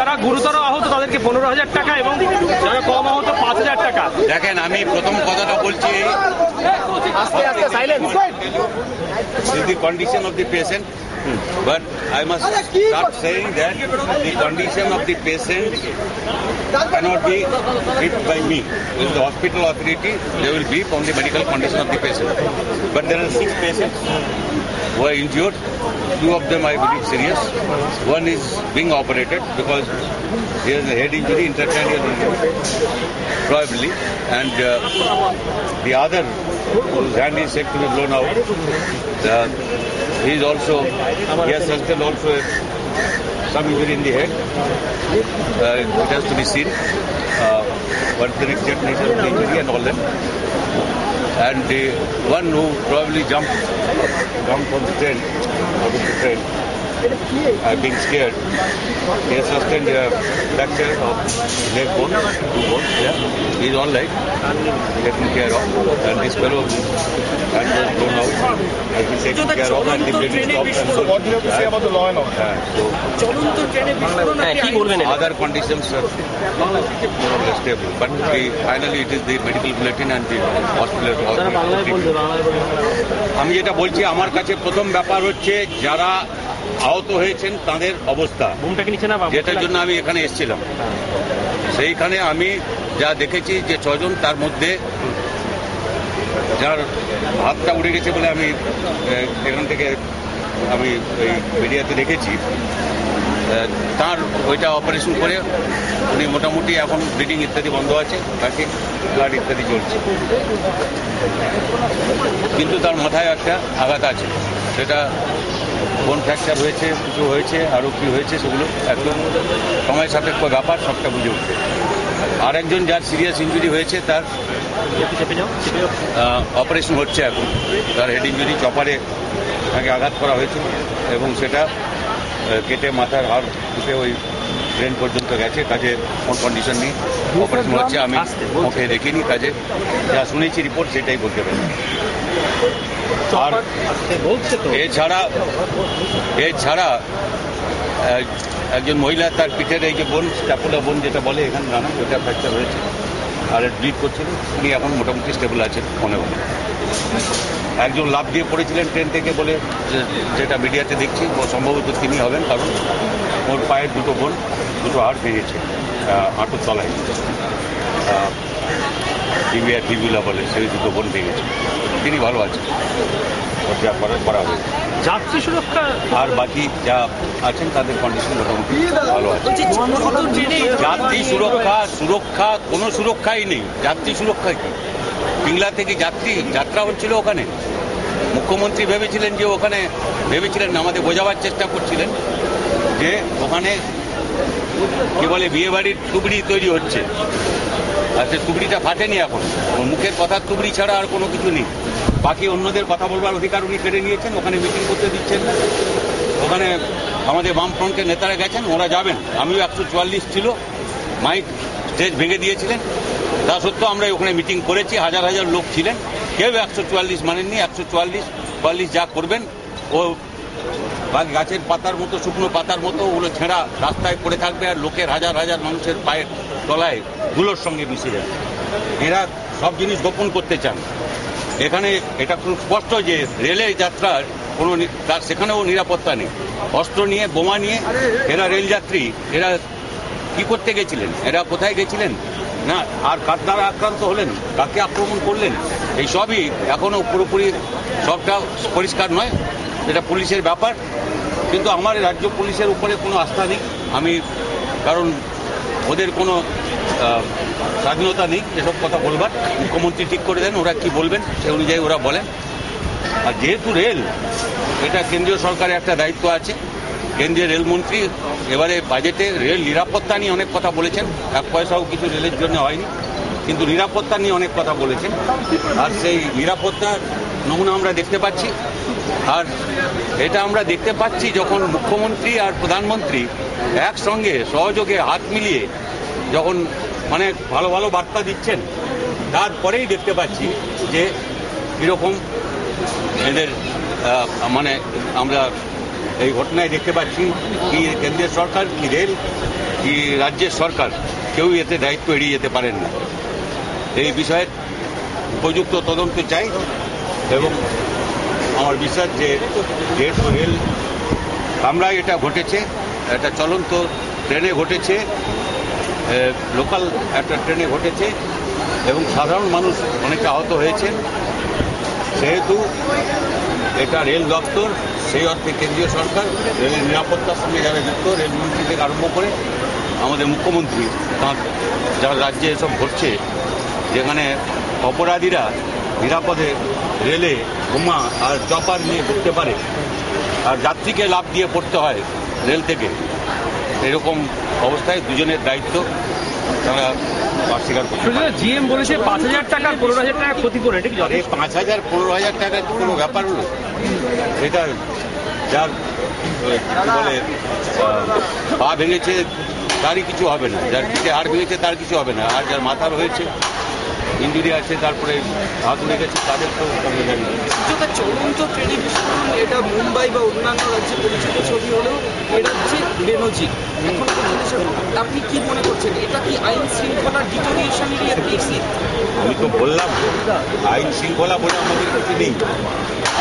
যারা গুরুতর আহত তাদেরকে 15,000 টাকা এবং যারা কম আহত 5,000 টাকা। দেখেন, আমি প্রথম কথাটা বলছি, the condition of the patient, but I must start saying that the condition of the patient cannot be briefed by me. With the hospital authority, they will brief on the medical condition of the patient. But there are 6 patients who are injured. 2 of them I believe serious. One is being operated because he has a head injury, intracranial injury, probably, and the other whose hand is said to be blown out. He has sustained also some injury in the head. It has to be seen what the exact nature of the injury and all that. And the one who probably jumped from the train, out of the train, being scared, he has sustained a fracture of leg bone, 2 bones. Yeah, he is all right, taken care of, and this fellow hand was blown out, has been taken care of, and the bleeding stopped. And so, what do you have to say about the law and order? Other conditions are more or less stable, but finally it is the medical bulletin and the hospital. আমি যেটা বলছি, আমার কাছে প্রথম ব্যাপার হচ্ছে যারা আহত হয়েছেন তাদের অবস্থা, যেটার জন্য আমি এখানে এসেছিলাম। সেইখানে আমি যা দেখেছি যে 6 জন, তার মধ্যে যার হাতটা উড়ে গেছে বলে আমি এখান থেকে আমি ওই মিডিয়াতে দেখেছি, তার ওইটা অপারেশন করে উনি মোটামুটি এখন ব্লিডিং ইত্যাদি বন্ধ আছে, বাকি ব্লাড ইত্যাদি চলছে। কিন্তু তার মাথায় একটা আঘাত আছে, সেটা বোন ফ্র্যাকচার হয়েছে, কিছু হয়েছে, আরও কি হয়েছে সেগুলো একদম সময় সাপেক্ষ ব্যাপার, সবটা বুঝে উঠবে। আর একজন যার সিরিয়াস ইঞ্জুরি হয়েছে, তার অপারেশন হচ্ছে এখন। তার হেড ইঞ্জুরি, চপারে তাকে আঘাত করা হয়েছিল এবং সেটা কেটে মাথার হাড় ফুটে ওই ব্রেন পর্যন্ত গেছে। কাজে কোন কন্ডিশন নেই, অপারেশন হচ্ছে। আমি ওকে দেখিনি, কাজে যা শুনেছি রিপোর্ট সেটাই বলতে পারি। আর এছাড়া একজন মহিলা, তার পিঠের এই যে বোন, স্ট্যাপুলা বোন যেটা বলে এখানে জানা, ওটা ফ্র্যাকচার হয়েছে আর ব্লিড করছিল। উনি এখন মোটামুটি স্টেবল আছেন মনে মনে। একজন লাফ দিয়ে পড়েছিলেন ট্রেন থেকে বলে, যেটা মিডিয়াতে দেখছি, সম্ভবত তিনি হবেন, কারণ ওর পায়ের দুটো বোন, দুটো হাড় ভেঙেছে হাঁটুর তলায়, টিবিলা বলে, সেই দুটো বোন ভেঙেছে। তিনি ভালো আছেন, যা করা হয়েছে। যাত্রী সুরক্ষা আর বাকি যা আছেন তাদের কন্ডিশন মোটামুটি ভালো আছে। যাত্রী সুরক্ষা কোনো সুরক্ষাই নেই। যাত্রী সুরক্ষা কি? পিংলা থেকে যাত্রা হচ্ছিল ওখানে। মুখ্যমন্ত্রী ভেবেছিলেন আমাদের বোঝাবার চেষ্টা করছিলেন যে ওখানে কি বলে বিয়ে বাড়ির টুকরি তৈরি হচ্ছে, আর সে টুকরিটা ফাটেনি এখন। মুখের কথার টুকরি ছাড়া আর কোনো কিছু নেই। বাকি অন্যদের কথা বলবার অধিকার উনি কেড়ে নিয়েছেন, ওখানে মিটিং করতে দিচ্ছেন না। ওখানে আমাদের বামফ্রন্টের নেতারা গেছেন, ওরা যাবেন। আমিও 144 ছিল, মাইক স্টেজ ভেঙে দিয়েছিলেন, তা সত্ত্বেও আমরা ওখানে মিটিং করেছি। হাজার হাজার লোক ছিলেন, কেউ 144 মানেননি। 144 যা করবেন, ও গাছের পাতার মতো, শুকনো পাতার মতো ওগুলো ছেঁড়া রাস্তায় পড়ে থাকবে, আর লোকের হাজার হাজার মানুষের পায়ের তলায় ধুলোর সঙ্গে মিশে যাবে। এরা সব জিনিস গোপন করতে চান। এখানে এটা খুব স্পষ্ট যে রেলের যাত্রার কোনো, তার সেখানেও নিরাপত্তা নেই। অস্ত্র নিয়ে, বোমা নিয়ে এরা রেলযাত্রী, এরা কি করতে গেছিলেন, এরা কোথায় গেছিলেন না, আর কার দ্বারা আক্রান্ত হলেন, কাকে আক্রমণ করলেন, এই সবই এখনো পুরোপুরি সবটা পরিষ্কার নয়। এটা পুলিশের ব্যাপার। কিন্তু আমার রাজ্য পুলিশের উপরে কোনো আস্থা নেই আমি, কারণ ওদের কোনো স্বাধীনতা নেই এসব কথা বলবার। মুখ্যমন্ত্রী ঠিক করে দেন ওরা কি বলবেন, সে অনুযায়ী ওরা বলেন। আর যেহেতু রেল, এটা কেন্দ্রীয় সরকারের একটা দায়িত্ব আছে। কেন্দ্রীয় রেলমন্ত্রী এবারে বাজেটে রেল নিরাপত্তা নিয়ে অনেক কথা বলেছেন। 1 পয়সাও কিছু রেলের জন্য হয়নি, কিন্তু নিরাপত্তা নিয়ে অনেক কথা বলেছেন। আর সেই নিরাপত্তার নমুনা আমরা দেখতে পাচ্ছি। আর এটা আমরা দেখতে পাচ্ছি যখন মুখ্যমন্ত্রী আর প্রধানমন্ত্রী একসঙ্গে সহযোগে হাত মিলিয়ে যখন মানে ভালো ভালো বার্তা দিচ্ছেন, তারপরেই দেখতে পাচ্ছি যে এরকম এদের মানে আমরা এই ঘটনায় দেখতে পাচ্ছি কি কেন্দ্রীয় সরকার কি রেল কি রাজ্যের সরকার কেউই এতে দায়িত্ব এড়িয়ে যেতে পারেন না। এই বিষয়ে উপযুক্ত তদন্ত চাই এবং আমার বিশ্বাস যে যেহেতু রেল কামরায় এটা ঘটেছে, একটা চলন্ত ট্রেনে ঘটেছে, লোকাল একটা ট্রেনে ঘটেছে এবং সাধারণ মানুষ অনেকে আহত হয়েছে, সেহেতু এটা রেল দপ্তর, সেই অর্থে কেন্দ্রীয় সরকার, রেলের নিরাপত্তার সঙ্গে যারা যুক্ত, রেলমন্ত্রী থেকে আরম্ভ করে আমাদের মুখ্যমন্ত্রী, তাঁর যার রাজ্যে এসব ঘটছে, যেখানে অপরাধীরা নিরাপদে রেলে বোমা আর চপার নিয়ে ঢুকতে পারে আর যাত্রীকে লাফ দিয়ে পড়তে হয় রেল থেকে, এরকম অবস্থায় দুজনের দায়িত্ব তারা অস্বীকার করছে। জিএম বলেছে 5,000 টাকা 15,000 টাকা ক্ষতিপূরণ, এটা কি আরে 5,000 15,000 টাকা কোনো ব্যাপার হলো? এটা যার বলে পা ভেঙেছে তারই কিছু হবে না, যার পিঠে হাড় ভেঙেছে তার কিছু হবে না, আর যার মাথার হয়েছে ইঞ্জুরি আছে, তারপরে হাত উড়ে গেছে, তাদের তো আমরা জানি না। যেটা চলন্ত ট্রেনে বিস্ফোরণ, এটা মুম্বাই বা অন্যান্য রাজ্যে পরিচিত ছবি হলেও এটা হচ্ছে বেনজি। এখন আপনি কি মনে করছেন, এটা কি আইন শৃঙ্খলা ডিটোরিয়েশনেরই একটি ইঙ্গিত? আমি তো বললাম আইন শৃঙ্খলা বলে আমাদের কিছু নেই,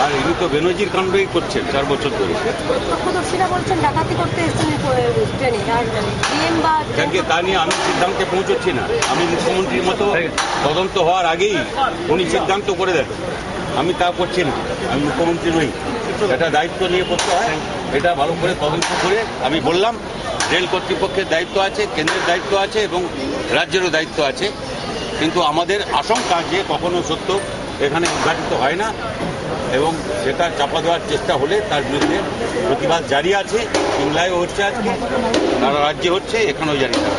আর ইনি তো বেনজির কাণ্ডই করছেন 4 বছর ধরে। প্রত্যক্ষদর্শীরা বলছেন ডাকাতি করতে এসেছেন ট্রেনে, আর জিএম বা যাকে তা নিয়ে আমি সিদ্ধান্তে পৌঁছচ্ছি না। আমি মুখ্যমন্ত্রীর মতো তদন্ত হওয়ার আগেই উনি সিদ্ধান্ত করে দেন, আমি তা করছি না। আমি মুখ্যমন্ত্রী নই, এটা দায়িত্ব নিয়ে করতে হয়, এটা ভালো করে তদন্ত করে। আমি বললাম রেল কর্তৃপক্ষের দায়িত্ব আছে, কেন্দ্রের দায়িত্ব আছে এবং রাজ্যেরও দায়িত্ব আছে, কিন্তু আমাদের আশঙ্কা যে কখনো সত্য এখানে উদ্ঘাটিত হয় না এবং সেটা চাপা দেওয়ার চেষ্টা হলে তার বিরুদ্ধে প্রতিবাদ জারি আছে। সিমলায়ও হচ্ছে, আজকে সারা রাজ্যে হচ্ছে, এখানেও জারি থাকবে।